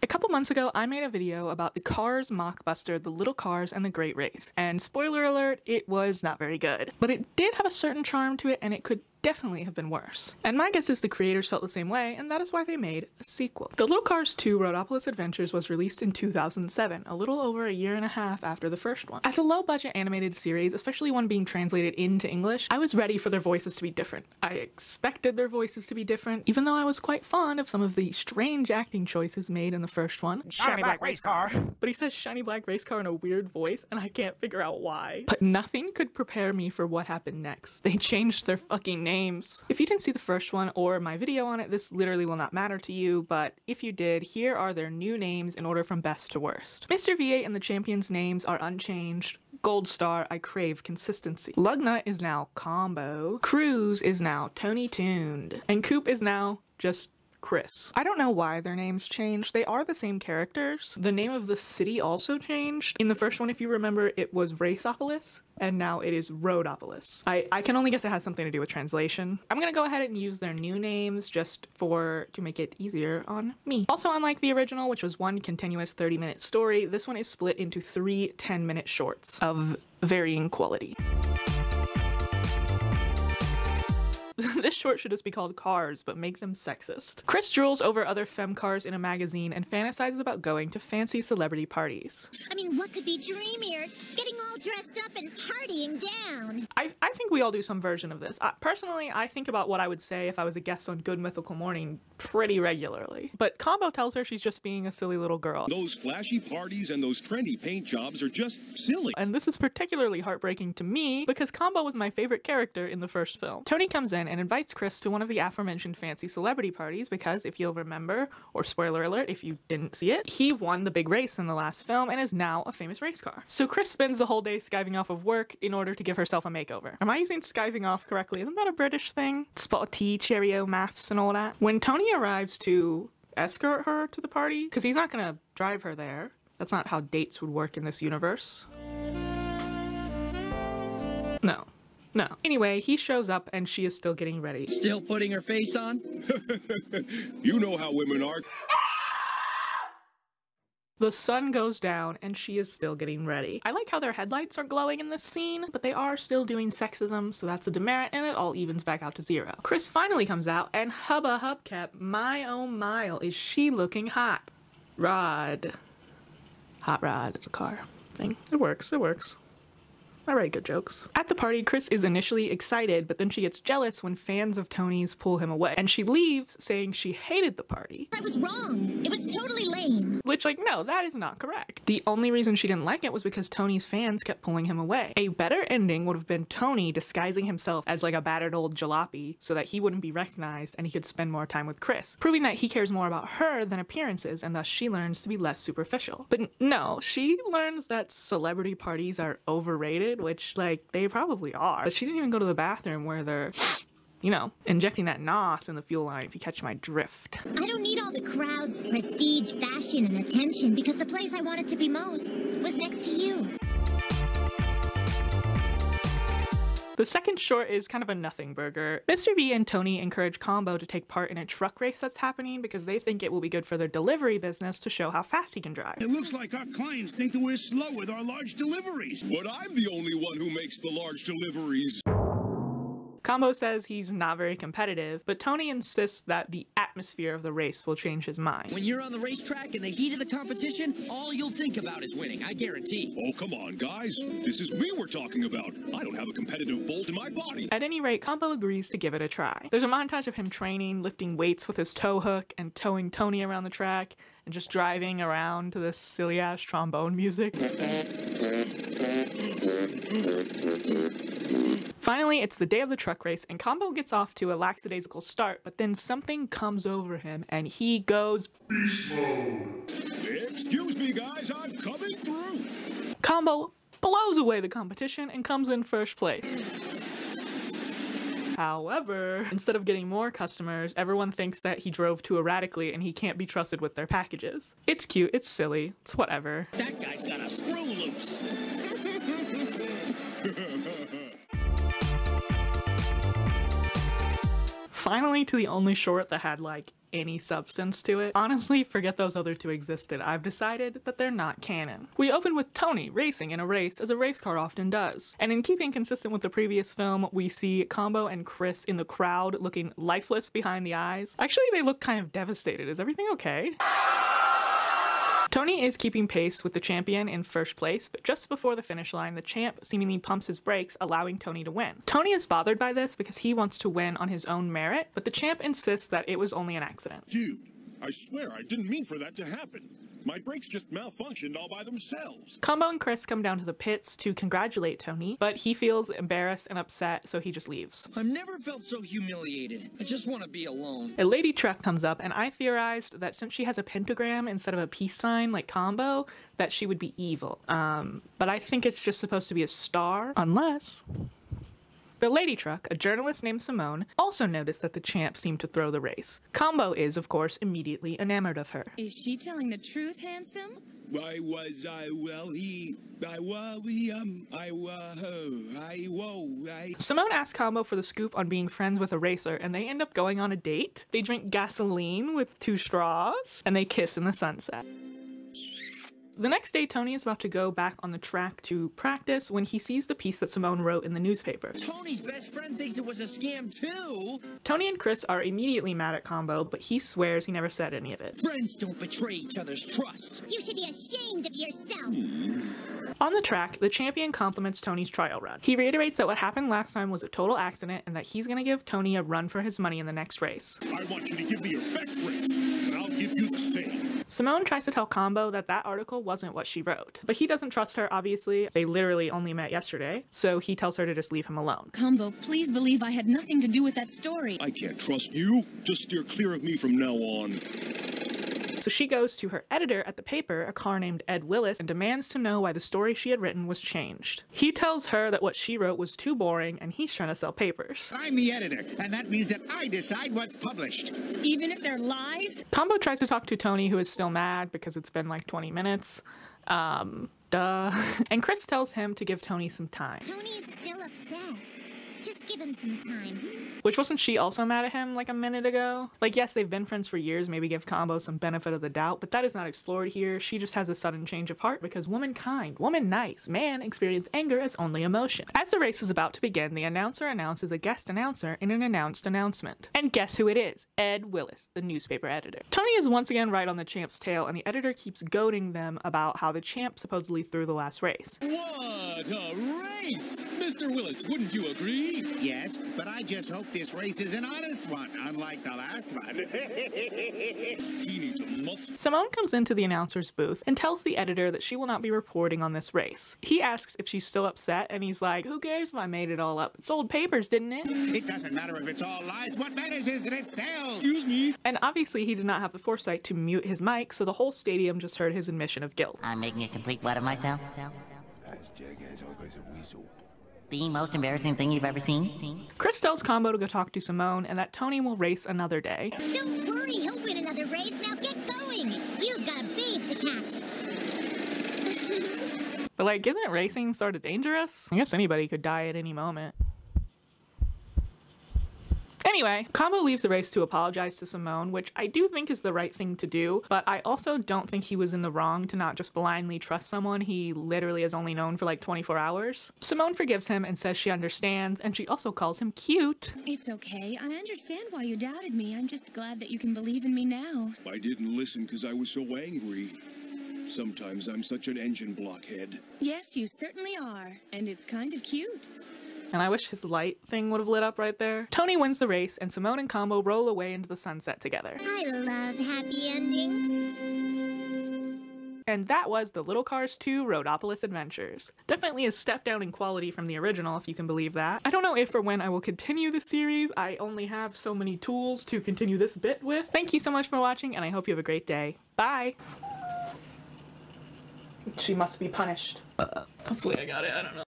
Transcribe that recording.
A couple months ago, I made a video about the Cars mockbuster, The Little Cars and the Great Race, and spoiler alert, it was not very good. But it did have a certain charm to it, and it could definitely have been worse. And my guess is the creators felt the same way, and that is why they made a sequel. The Little Cars 2 Roadopolis Adventures was released in 2007, a little over a year and a half after the first one. As a low-budget animated series, especially one being translated into English, I was ready for their voices to be different. I expected their voices to be different, even though I was quite fond of some of the strange acting choices made in the first one. Shiny black race car. But he says shiny black race car in a weird voice, and I can't figure out why. But nothing could prepare me for what happened next. They changed their fucking names. If you didn't see the first one or my video on it, this literally will not matter to you, but if you did, here are their new names in order from best to worst. Mr. V8 and the champions' names are unchanged. Gold Star, I crave consistency. Lugnut is now Combo. Cruz is now Tony Tuned. And Coop is now just Chris. I don't know why their names changed. They are the same characters. The name of the city also changed. In the first one, if you remember, it was Raceopolis, and now it is Roadopolis. I can only guess it has something to do with translation. I'm gonna go ahead and use their new names just to make it easier on me. Also, unlike the original, which was one continuous 30-minute story, this one is split into 3 10-minute shorts of varying quality. This short should just be called Cars, but make them sexist. Chris drools over other femme cars in a magazine and fantasizes about going to fancy celebrity parties. I mean, what could be dreamier? Getting all dressed up and partying down. I think we all do some version of this. Personally, I think about what I would say if I was a guest on Good Mythical Morning pretty regularly. But Combo tells her she's just being a silly little girl. Those flashy parties and those trendy paint jobs are just silly. And this is particularly heartbreaking to me because Combo was my favorite character in the first film. Tony comes in and invites Chris to one of the aforementioned fancy celebrity parties because, if you'll remember, or spoiler alert if you didn't see it, he won the big race in the last film and is now a famous race car. So Chris spends the whole day skiving off of work in order to give herself a makeover. Am I using skiving off correctly? Isn't that a British thing? Spot a T, cheerio, maths and all that. When Tony arrives to escort her to the party, because he's not gonna drive her there. That's not how dates would work in this universe. No. No. Anyway, he shows up and she is still getting ready. Still putting her face on? You know how women are. The sun goes down and she is still getting ready. I like how their headlights are glowing in this scene, but they are still doing sexism, so that's a demerit and it all evens back out to 0. Chris finally comes out and hubba hubcap, my oh mile, is she looking hot. Rod. Hot rod, it's a car thing. It works, it works. I write good jokes. At the party, Chris is initially excited, but then she gets jealous when fans of Tony's pull him away. And she leaves saying she hated the party. I was wrong. It was totally lame. Which, like, no, that is not correct. The only reason she didn't like it was because Tony's fans kept pulling him away. A better ending would have been Tony disguising himself as like a battered old jalopy so that he wouldn't be recognized and he could spend more time with Chris, proving that he cares more about her than appearances and thus she learns to be less superficial. But no, she learns that celebrity parties are overrated, which, like, they probably are. But she didn't even go to the bathroom where they're, you know, injecting that NOS in the fuel line, if you catch my drift. I don't need all the crowds, prestige, fashion, and attention because the place I wanted to be most was next to you. The second short is kind of a nothing burger. Mr. V and Tony encourage Combo to take part in a truck race that's happening because they think it will be good for their delivery business to show how fast he can drive. It looks like our clients think that we're slow with our large deliveries. But I'm the only one who makes the large deliveries. Combo says he's not very competitive, but Tony insists that the atmosphere of the race will change his mind. When you're on the racetrack in the heat of the competition, all you'll think about is winning, I guarantee. Oh, come on, guys. This is me we're talking about. I don't have a competitive bolt in my body. At any rate, Combo agrees to give it a try. There's a montage of him training, lifting weights with his tow hook, and towing Tony around the track, and just driving around to this silly-ass trombone music. Finally, it's the day of the truck race, and Combo gets off to a lackadaisical start, but then something comes over him, and he goes beast mode. Excuse me, guys, I'm coming through. Combo blows away the competition and comes in first place. However, instead of getting more customers, everyone thinks that he drove too erratically and he can't be trusted with their packages. It's cute, it's silly, it's whatever. That guy's got a screw loose. Finally to the only short that had like any substance to it. Honestly, forget those other two existed. I've decided that they're not canon. We open with Tony racing in a race, as a race car often does. And in keeping consistent with the previous film, we see Combo and Chris in the crowd looking lifeless behind the eyes. Actually, they look kind of devastated. Is everything okay? Tony is keeping pace with the champion in first place, but just before the finish line, the champ seemingly pumps his brakes, allowing Tony to win. Tony is bothered by this because he wants to win on his own merit, but the champ insists that it was only an accident. Dude, I swear I didn't mean for that to happen. My brakes just malfunctioned all by themselves. Combo and Chris come down to the pits to congratulate Tony, but he feels embarrassed and upset, so he just leaves. I've never felt so humiliated. I just want to be alone. A lady truck comes up, and I theorized that since she has a pentagram instead of a peace sign like Combo, that she would be evil. But I think it's just supposed to be a star, unless... The lady truck, a journalist named Simone, also noticed that the champ seemed to throw the race. Combo is, of course, immediately enamored of her. Is she telling the truth, handsome? Simone asks Combo for the scoop on being friends with a racer, and they end up going on a date. They drink gasoline with 2 straws, and they kiss in the sunset. The next day, Tony is about to go back on the track to practice when he sees the piece that Simone wrote in the newspaper. Tony's best friend thinks it was a scam too! Tony and Chris are immediately mad at Combo, but he swears he never said any of it. Friends don't betray each other's trust! You should be ashamed of yourself! On the track, the champion compliments Tony's trial run. He reiterates that what happened last time was a total accident and that he's gonna give Tony a run for his money in the next race. I want you to give me your best race, and I'll give you the same. Simone tries to tell Combo that that article wasn't what she wrote, but he doesn't trust her, obviously. They literally only met yesterday, so he tells her to just leave him alone. Combo, please believe I had nothing to do with that story. I can't trust you. Just steer clear of me from now on. So she goes to her editor at the paper, a car named Ed Willis, and demands to know why the story she had written was changed. He tells her that what she wrote was too boring and he's trying to sell papers. I'm the editor, and that means that I decide what's published. Even if they're lies? Combo tries to talk to Tony, who is still mad because it's been like 20 minutes. Duh. And Chris tells him to give Tony some time. Tony's still upset. Just give him some time. Which, wasn't she also mad at him like a minute ago? Like, yes, they've been friends for years, maybe give Combo some benefit of the doubt, but that is not explored here. She just has a sudden change of heart because woman kind, woman nice, man experience anger as only emotion. As the race is about to begin, the announcer announces a guest announcer in an announced announcement. And guess who it is? Ed Willis, the newspaper editor. Tony is once again right on the champ's tail, and the editor keeps goading them about how the champ supposedly threw the last race. What a race! Mr. Willis, wouldn't you agree? Yes, but I just hope this race is an honest one, unlike the last one. He needs a muff. Simone comes into the announcer's booth and tells the editor that she will not be reporting on this race. He asks if she's still upset, and he's like, who cares if I made it all up? It sold papers, didn't it? It doesn't matter if it's all lies. What matters is that it sells. Excuse me? And obviously he did not have the foresight to mute his mic, so the whole stadium just heard his admission of guilt. I'm making a complete butt of myself. That's jackass always a weasel. The most embarrassing thing you've ever seen? Chris tells Combo to go talk to Simone and that Tony will race another day. Don't worry, he'll win another race. Now get going. You've got a babe to catch. But like, isn't racing sort of dangerous? I guess anybody could die at any moment. Anyway, Combo leaves the race to apologize to Simone, which I do think is the right thing to do, but I also don't think he was in the wrong to not just blindly trust someone he literally has only known for like 24 hours. Simone forgives him and says she understands, and she also calls him cute. It's okay. I understand why you doubted me. I'm just glad that you can believe in me now. I didn't listen because I was so angry. Sometimes I'm such an engine blockhead. Yes, you certainly are. And it's kind of cute. And I wish his light thing would have lit up right there. Tony wins the race, and Simone and Combo roll away into the sunset together. I love happy endings. And that was the Little Cars 2 Roadopolis Adventures. Definitely a step down in quality from the original, if you can believe that. I don't know if or when I will continue the series. I only have so many tools to continue this bit with. Thank you so much for watching, and I hope you have a great day. Bye! She must be punished. Hopefully I got it, I don't know.